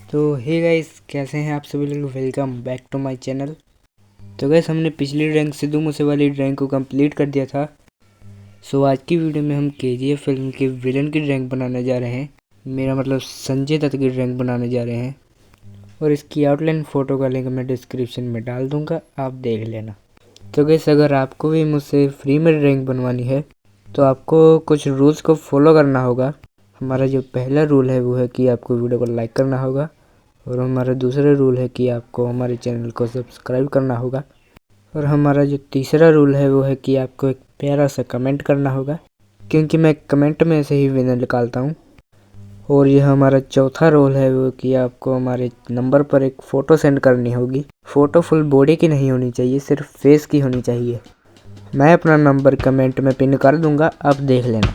तो hey guys, कैसे हैं आप सभी लोग। Welcome back to my channel. तो गाइस, हमने पिछली रैंक सिद्धू मूसे वाली रैंक को कंप्लीट कर दिया था। सो आज की वीडियो में हम केजीएफ फिल्म के विलन की रैंक बनाने जा रहे हैं। मेरा मतलब संजय दत्त की रैंक बनाने जा रहे हैं। और इसकी आउटलाइन फ़ोटो का लिंक मैं डिस्क्रिप्शन में डाल दूँगा, आप देख लेना। तो गाइस, अगर आपको भी मुझसे फ्री में रैंक बनवानी है तो आपको कुछ रूल्स को फॉलो करना होगा। हमारा जो पहला रूल है वो है कि आपको वीडियो को लाइक करना होगा, और हमारा दूसरा रूल है कि आपको हमारे चैनल को सब्सक्राइब करना होगा, और हमारा जो तीसरा रूल है वो है कि आपको एक प्यारा सा कमेंट करना होगा, क्योंकि मैं कमेंट में से ही विनर निकालता हूँ। और यह हमारा चौथा रोल है वो कि आपको हमारे नंबर पर एक फ़ोटो सेंड करनी होगी। फ़ोटो फुल बॉडी की नहीं होनी चाहिए, सिर्फ फेस की होनी चाहिए। मैं अपना नंबर कमेंट में पिन कर दूंगा, आप देख लेना।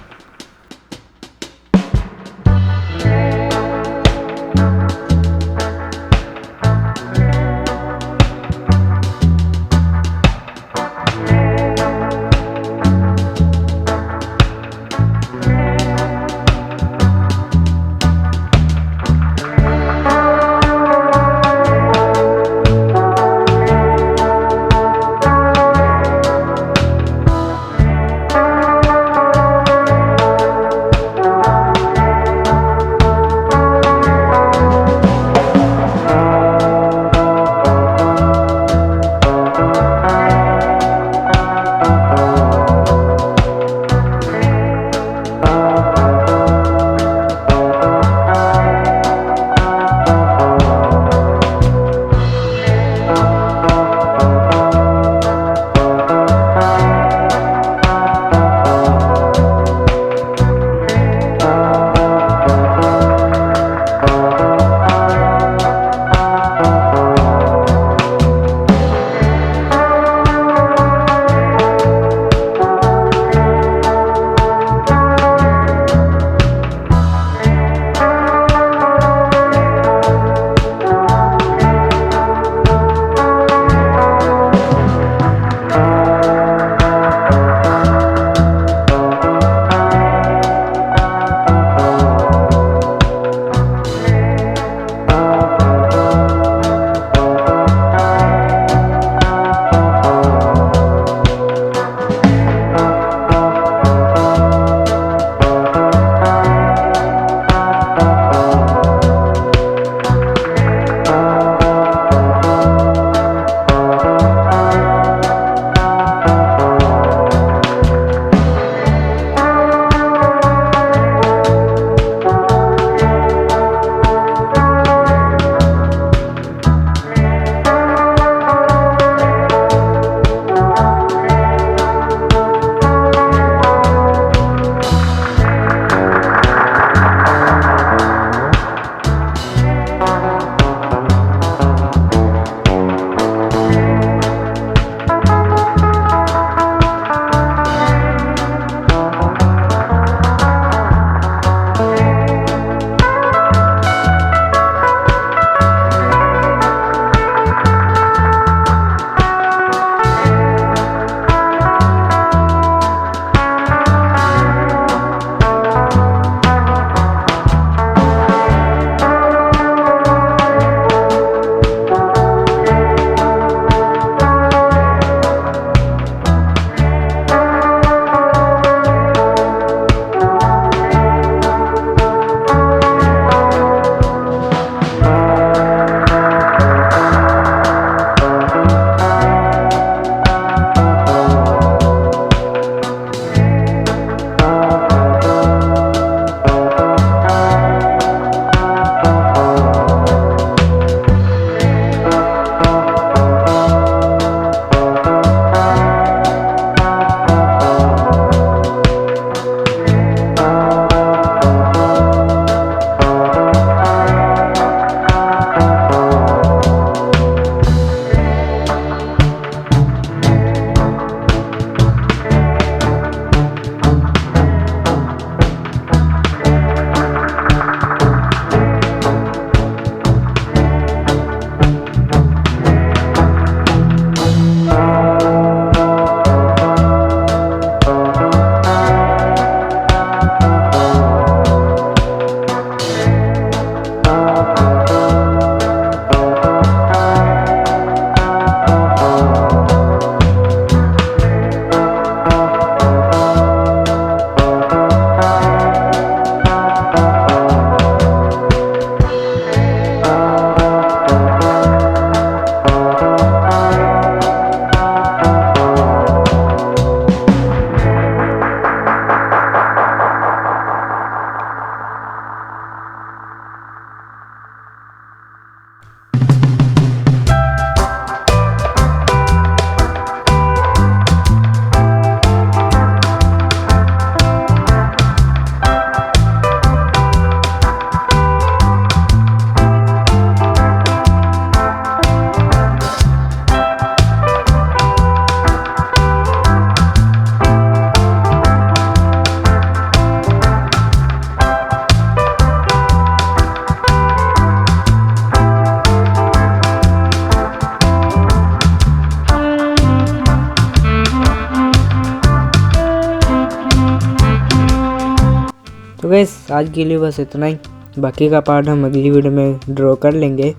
तो गैस आज के लिए बस इतना ही, बाकी का पार्ट हम अगली वीडियो में ड्रॉ कर लेंगे।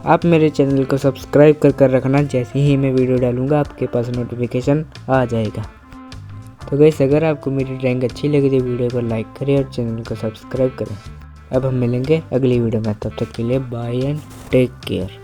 आप मेरे चैनल को सब्सक्राइब कर रखना, जैसे ही मैं वीडियो डालूंगा आपके पास नोटिफिकेशन आ जाएगा। तो गैस अगर आपको मेरी ड्राइंग अच्छी लगी तो वीडियो को लाइक करें और चैनल को सब्सक्राइब करें। अब हम मिलेंगे अगली वीडियो में, तब तक के लिए बाय एंड टेक केयर।